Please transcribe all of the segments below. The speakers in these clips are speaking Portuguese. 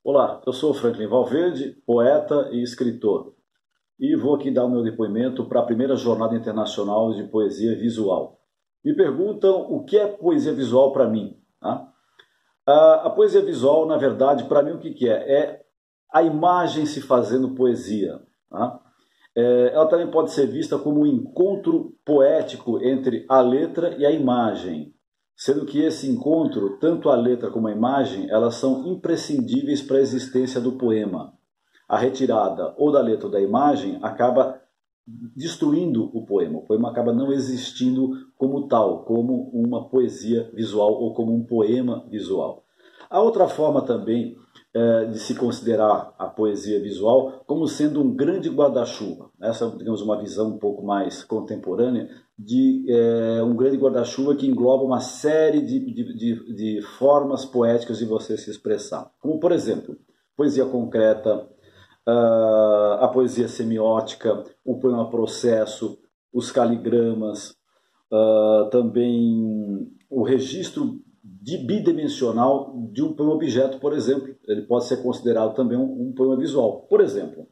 Olá, eu sou Franklin Valverde, poeta e escritor, e vou aqui dar o meu depoimento para a primeira Jornada Internacional de Poesia Visual. Me perguntam o que é poesia visual para mim. Tá? A poesia visual, na verdade, para mim o que é? É a imagem se fazendo poesia. Tá? Ela também pode ser vista como um encontro poético entre a letra e a imagem, sendo que esse encontro, tanto a letra como a imagem, elas são imprescindíveis para a existência do poema. A retirada ou da letra ou da imagem acaba destruindo o poema acaba não existindo como tal, como uma poesia visual ou como um poema visual. A outra forma também de se considerar a poesia visual como sendo um grande guarda-chuva. Essa, digamos, uma visão um pouco mais contemporânea de um grande guarda-chuva que engloba uma série de formas poéticas de você se expressar. Como, por exemplo, poesia concreta, a poesia semiótica, o poema processo, os caligramas, também o registro bidimensional de um poema objeto, por exemplo. Ele pode ser considerado também um poema visual. Por exemplo,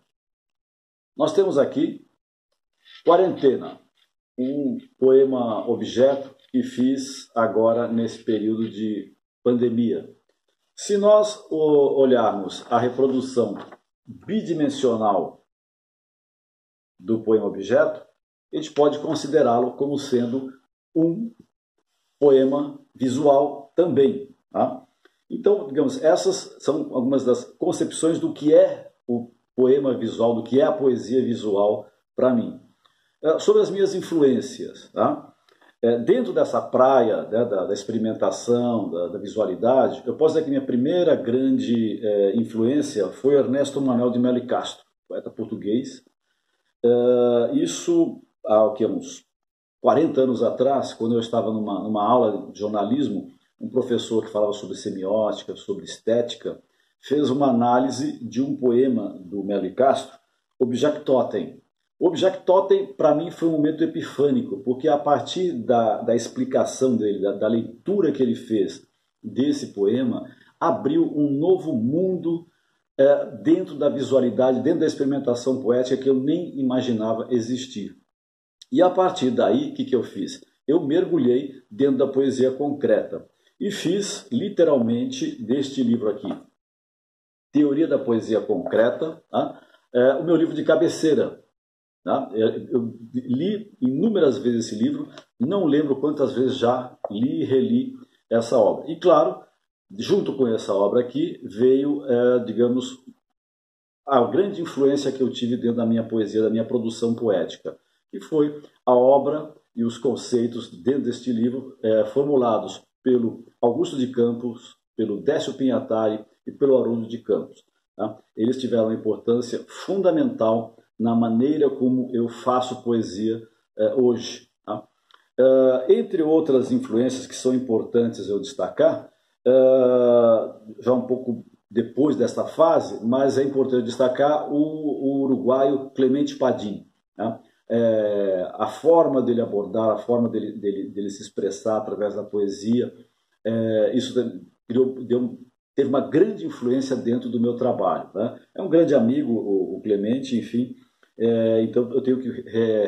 nós temos aqui Quarentena, um poema objeto que fiz agora nesse período de pandemia. Se nós olharmos a reprodução bidimensional do poema objeto, a gente pode considerá-lo como sendo um poema visual também. Tá? Então, digamos, essas são algumas das concepções do que é o poema visual, do que é a poesia visual para mim. Sobre as minhas influências, tá? Dentro dessa praia, né, da experimentação, da visualidade, eu posso dizer que minha primeira grande influência foi Ernesto Manuel de Melo e Castro, poeta português. Isso há uns 40 anos atrás, quando eu estava numa aula de jornalismo, um professor que falava sobre semiótica, sobre estética, fez uma análise de um poema do Melo e Castro, Objectotem. O Objectotem, para mim, foi um momento epifânico, porque a partir da explicação dele, da leitura que ele fez desse poema, abriu um novo mundo dentro da visualidade, dentro da experimentação poética que eu nem imaginava existir. E a partir daí, o que eu fiz? Eu mergulhei dentro da poesia concreta e fiz, literalmente, deste livro aqui, Teoria da Poesia Concreta, tá? O meu livro de cabeceira. Tá? Eu li inúmeras vezes esse livro, não lembro quantas vezes já li e reli essa obra. E, claro, junto com essa obra aqui, veio, digamos, a grande influência que eu tive dentro da minha poesia, da minha produção poética, que foi a obra e os conceitos dentro deste livro formulados pelo Augusto de Campos, pelo Décio Pinhatari e pelo Haroldo de Campos. Tá? Eles tiveram uma importância fundamental na maneira como eu faço poesia hoje. Tá? Entre outras influências que são importantes eu destacar, já um pouco depois desta fase, mas é importante destacar o uruguaio Clemente Padin. Né? A forma dele abordar, a forma dele se expressar através da poesia, isso teve uma grande influência dentro do meu trabalho. Né? É um grande amigo, o Clemente, enfim, então eu tenho que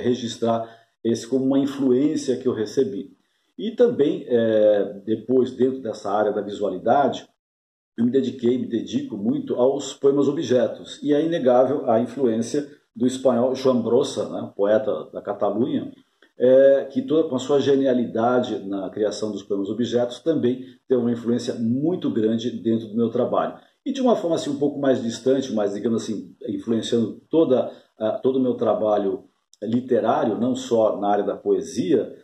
registrar esse como uma influência que eu recebi. E também, depois, dentro dessa área da visualidade, eu me dedico muito aos poemas objetos. E é inegável a influência do espanhol Joan Brossa, né, poeta da Catalunha, que toda com a sua genialidade na criação dos poemas objetos também tem uma influência muito grande dentro do meu trabalho. E de uma forma assim, um pouco mais distante, mas digamos assim, influenciando todo o meu trabalho literário, não só na área da poesia,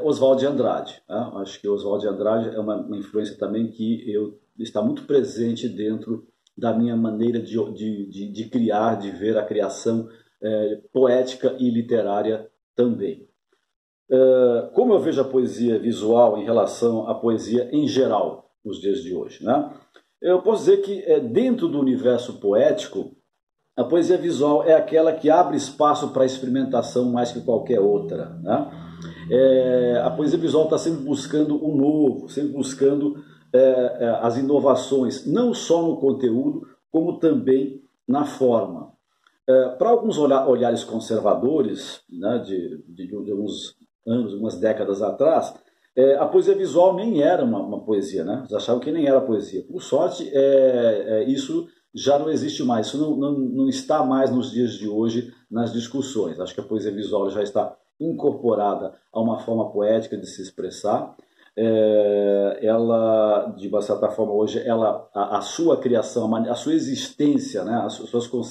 Oswald de Andrade. Né? Acho que Oswald de Andrade é uma influência também que está muito presente dentro da minha maneira de criar, de ver a criação poética e literária também. Como eu vejo a poesia visual em relação à poesia em geral nos dias de hoje? Né? Eu posso dizer que dentro do universo poético, a poesia visual é aquela que abre espaço para a experimentação mais que qualquer outra. Né? A poesia visual está sempre buscando o novo, sempre buscando as inovações, não só no conteúdo, como também na forma. Para alguns olhares conservadores, né, de uns anos, umas décadas atrás, a poesia visual nem era uma poesia, né? Eles achavam que nem era poesia. Por sorte, isso já não existe mais, isso não está mais nos dias de hoje nas discussões. Acho que a poesia visual já está incorporada a uma forma poética de se expressar. Ela, de uma certa forma, hoje, a sua criação, a sua existência, né,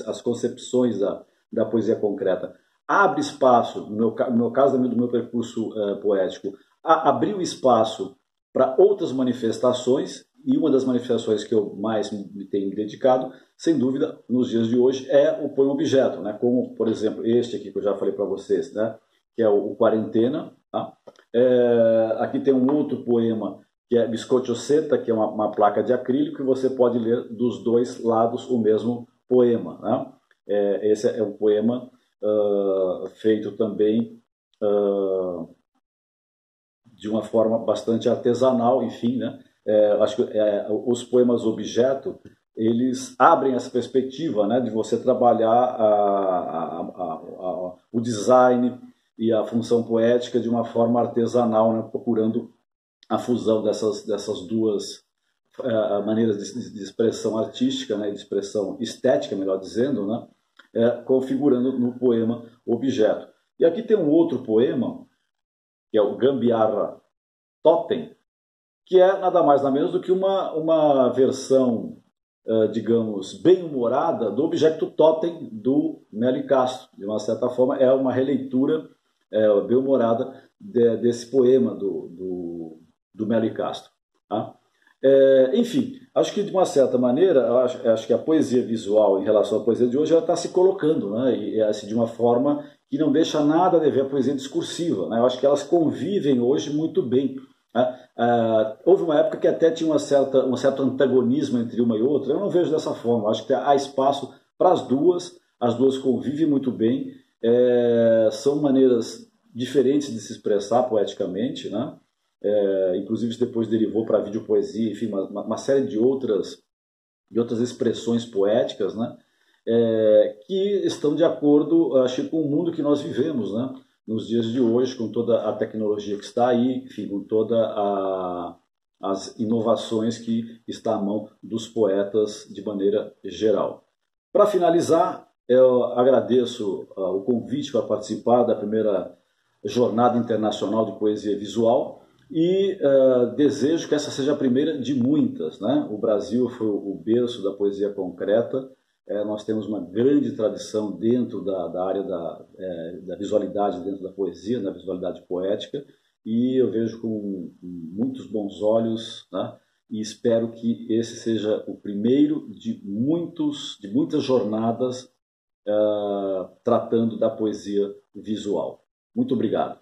as concepções da poesia concreta, abre espaço, no meu caso, do meu percurso poético, abriu espaço para outras manifestações, e uma das manifestações que eu mais me tenho dedicado, sem dúvida, nos dias de hoje, é o poema objeto, né? Como, por exemplo, este aqui que eu já falei para vocês, né? Que é o Quarentena. Tá? Aqui tem um outro poema, que é Biscoioceta, que é uma placa de acrílico, e você pode ler dos dois lados o mesmo poema. Né? Esse é um poema feito também de uma forma bastante artesanal, enfim, né? Acho que os poemas objeto, eles abrem essa perspectiva, né, de você trabalhar o design e a função poética de uma forma artesanal, né, procurando a fusão dessas duas maneiras de expressão artística, né, de expressão estética, melhor dizendo, né, configurando no poema objeto. E aqui tem um outro poema, que é o Gambiarra Totem, que é nada mais nada menos do que uma versão, digamos, bem-humorada do Objeto Totem do Mélio Castro. De uma certa forma, é uma releitura bem-humorada desse poema do Mélio Castro. Tá? Enfim, acho que de uma certa maneira, acho que a poesia visual em relação à poesia de hoje, ela está se colocando, né? E assim, de uma forma que não deixa nada a dever à poesia discursiva. Né? Eu acho que elas convivem hoje muito bem. Houve uma época que até tinha um certo antagonismo entre uma e outra. Eu não vejo dessa forma. Eu acho que há espaço para as duas convivem muito bem. São maneiras diferentes de se expressar poeticamente, né? Inclusive isso depois derivou para a videopoesia, enfim, uma série de outras expressões poéticas, né? Que estão de acordo, acho, com o mundo que nós vivemos, né? Nos dias de hoje, com toda a tecnologia que está aí, enfim, com todas as inovações que está à mão dos poetas de maneira geral. Para finalizar, eu agradeço o convite para participar da primeira Jornada Internacional de Poesia Visual e desejo que essa seja a primeira de muitas. Né? O Brasil foi o berço da poesia concreta. Nós temos uma grande tradição dentro da área da visualidade, dentro da poesia, da visualidade poética, e eu vejo com muitos bons olhos, né? E espero que esse seja o primeiro de muitas jornadas tratando da poesia visual. Muito obrigado.